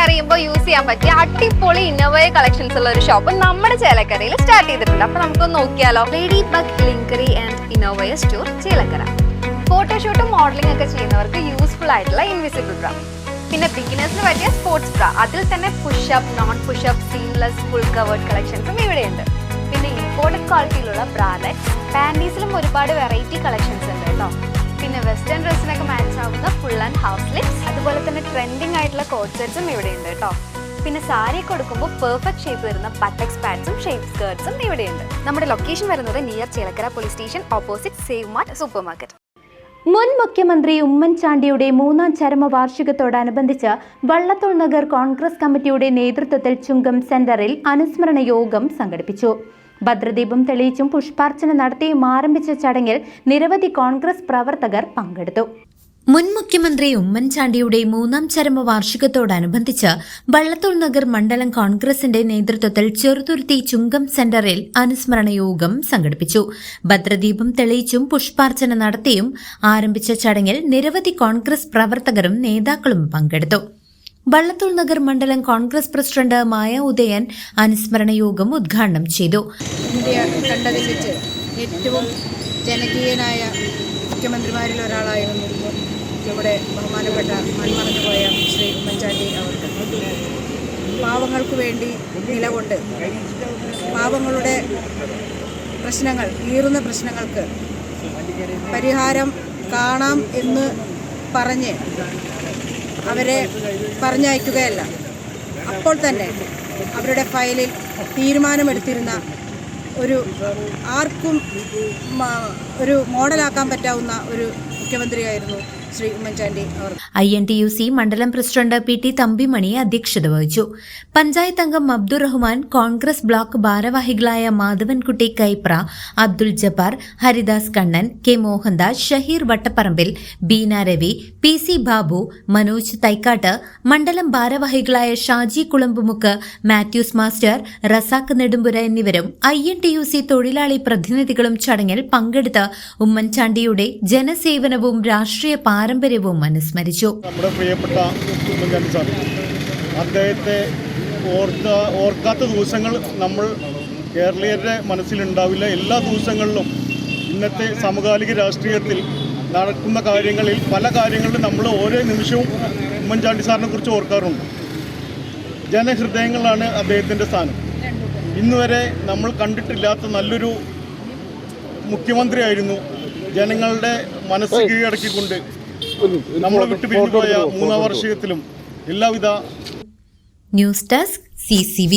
പറയുമ്പോൾ യൂസ് ചെയ്യാൻ പറ്റിയ അടിപൊളി ഇന്നോവയ കളക്ഷൻസ് ഉള്ള ഒരു ഷോപ്പ് നമ്മുടെ ചേലക്കരയിൽ സ്റ്റാർട്ട് ചെയ്തിട്ടുണ്ട്. അപ്പൊ നമുക്കൊന്ന് നോക്കിയാലോ. ലേഡി ബഗ് ലിങ്കറി ആൻഡ് ഇന്നോവയ സ്റ്റോർ ചേലക്കര. ഫോട്ടോഷൂട്ടും മോഡലിംഗ് ഒക്കെ ചെയ്യുന്നവർക്ക് യൂസ്ഫുൾ ആയിട്ടുള്ള ഇൻവിസിബിൾ ബ്രാ, പിന്നെ ബിഗിനേഴ്സിന് പറ്റിയ സ്പോർട്സ് ബ്രാ, അതിൽ തന്നെ pushup, non pushup, seamless, full covered കളക്ഷൻസും ഇവിടെയുണ്ട്. പിന്നെ ഇമ്പോർട്ടഡ് ക്വാളിറ്റിയിലുള്ള ബ്രാലറ്റ്സ്, പാൻറ്റീസിലും ഒരുപാട് വെറൈറ്റി കളക്ഷൻസ് ഉണ്ട് കേട്ടോ. പിന്നെ വെസ്റ്റേൺ ഡ്രസ്സിനൊക്കെ മാച്ച് ആവുന്ന ഫുൾ ആൻഡ് ഹാഫ് സ്ലിപ്സ്, അതുപോലെ തന്നെ ട്രെൻഡിങ് ആയിട്ടുള്ള കോട്ട് സെറ്റ്സും ഇവിടെയുണ്ട് കേട്ടോ. പിന്നെ സാരി കൊടുക്കുമ്പോൾ പെർഫെക്റ്റ് ഷേപ്പ് വരുന്ന പട്ടക്സ് പാഡ്സും ഷേപ്പ് സ്കേർട്സും ഇവിടെയുണ്ട്. നമ്മുടെ ലൊക്കേഷൻ വരുന്നത് near Chelakkara police station, opposite save mart super market. മുൻ മുഖ്യമന്ത്രി ഉമ്മൻചാണ്ടിയുടെ 3ാം ചരമവാർഷികത്തോടനുബന്ധിച്ച് വള്ളത്തോൾ നഗർ കോൺഗ്രസ് കമ്മിറ്റിയുടെ നേതൃത്വത്തിൽ ചുങ്കം സെന്ററിൽ അനുസ്മരണ യോഗം സംഘടിപ്പിച്ചു. ഭദ്രദീപം തെളിയിച്ചും പുഷ്പാർച്ചന നടത്തിയും ആരംഭിച്ച ചടങ്ങിൽ നിരവധി കോൺഗ്രസ് പ്രവർത്തകർ പങ്കെടുത്തു. മുൻ മുഖ്യമന്ത്രി ഉമ്മൻചാണ്ടിയുടെ 3ാം ചരമവാർഷികത്തോടനുബന്ധിച്ച് വള്ളത്തോൾ നഗർ മണ്ഡലം കോൺഗ്രസിന്റെ നേതൃത്വത്തിൽ ചെറുതുരുത്തി ചുങ്കം സെന്ററിൽ അനുസ്മരണ യോഗം സംഘടിപ്പിച്ചു. ഭദ്രദീപം തെളിയിച്ചും പുഷ്പാർച്ചന നടത്തിയും ആരംഭിച്ച ചടങ്ങിൽ നിരവധി കോൺഗ്രസ് പ്രവർത്തകരും നേതാക്കളും പങ്കെടുത്തു. വള്ളത്തോൾ നഗർ മണ്ഡലം കോൺഗ്രസ് പ്രസിഡന്റ് മായ ഉദയൻ അനുസ്മരണ യോഗം ഉദ്ഘാടനം ചെയ്തു. ഇന്ത്യ കണ്ടതിൽ വെച്ച് ഏറ്റവും ജനകീയനായ മുഖ്യമന്ത്രിമാരിൽ ഒരാളായിരുന്നു ഇവിടെ ബഹുമാനപ്പെട്ട മൺമറഞ്ഞുപോയ ശ്രീ ഉമ്മൻചാണ്ടി അവർക്ക്. പാവങ്ങൾക്ക് വേണ്ടി നിലകൊണ്ട് പാവങ്ങളുടെ പ്രശ്നങ്ങൾ, ഈറുന്ന പ്രശ്നങ്ങൾക്ക് പരിഹാരം കാണാം എന്ന് പറഞ്ഞ് അവരെ പറഞ്ഞയക്കുകയല്ല, അപ്പോൾ തന്നെ അവരുടെ ഫയലിൽ തീരുമാനമെടുത്തിരുന്ന ആർക്കും ഒരു മോഡലാക്കാൻ പറ്റാവുന്ന ഒരു മുഖ്യമന്ത്രിയായിരുന്നു ശ്രീ ഉമ്മൻചാണ്ടി അവർ. INTUC മണ്ഡലം പ്രസിഡന്റ് PT തമ്പിമണി അധ്യക്ഷത വഹിച്ചു. പഞ്ചായത്ത് അംഗം അബ്ദുറഹ്മാൻ, കോൺഗ്രസ് ബ്ലോക്ക് ഭാരവാഹികളായ മാധവൻകുട്ടി കൈപ്ര, അബ്ദുൽ ജബ്ബാർ, ഹരിദാസ് കണ്ണൻ, K മോഹൻദാസ്, ഷഹീർ വട്ടപ്പറമ്പിൽ, ബീന രവി, PC ബാബു, മനോജ് തൈക്കാട്ട്, മണ്ഡലം ഭാരവാഹികളായ ഷാജി കുളമ്പുമുക്ക്, മാത്യൂസ് മാസ്റ്റർ, റസാഖ് നെടുമ്പുര എന്നിവരും INTUC തൊഴിലാളി പ്രതിനിധികളും ചടങ്ങിൽ പങ്കെടുത്ത് ഉമ്മൻചാണ്ടിയുടെ ജനസേവനവും രാഷ്ട്രീയ പാരമ്പര്യവും അനുസ്മരിച്ചു. നമ്മുടെ പ്രിയപ്പെട്ട ഉമ്മൻചാണ്ടി സാർ, അദ്ദേഹത്തെ ഓർക്കാത്ത ദിവസങ്ങൾ നമ്മൾ കേരളീയരുടെ മനസ്സിലുണ്ടാവില്ല. എല്ലാ ദിവസങ്ങളിലും ഇന്നത്തെ സമകാലിക രാഷ്ട്രീയത്തിൽ നടക്കുന്ന കാര്യങ്ങളിൽ പല കാര്യങ്ങളിലും നമ്മൾ ഓരോ നിമിഷവും ഉമ്മൻചാണ്ടി സാറിനെ കുറിച്ച് ഓർക്കാറുണ്ട്. ജനഹൃദയങ്ങളാണ് അദ്ദേഹത്തിൻ്റെ സ്ഥാനം. ഇന്നുവരെ നമ്മൾ കണ്ടിട്ടില്ലാത്ത നല്ലൊരു മുഖ്യമന്ത്രിയായിരുന്നു. ജനങ്ങളുടെ മനസ്സ് കീഴടക്കിക്കൊണ്ട് നമ്മളെ വിട്ടു പിരിഞ്ഞുപോയ 3ാം വാർഷികത്തിലും എല്ലാവിധ. News desk CCV.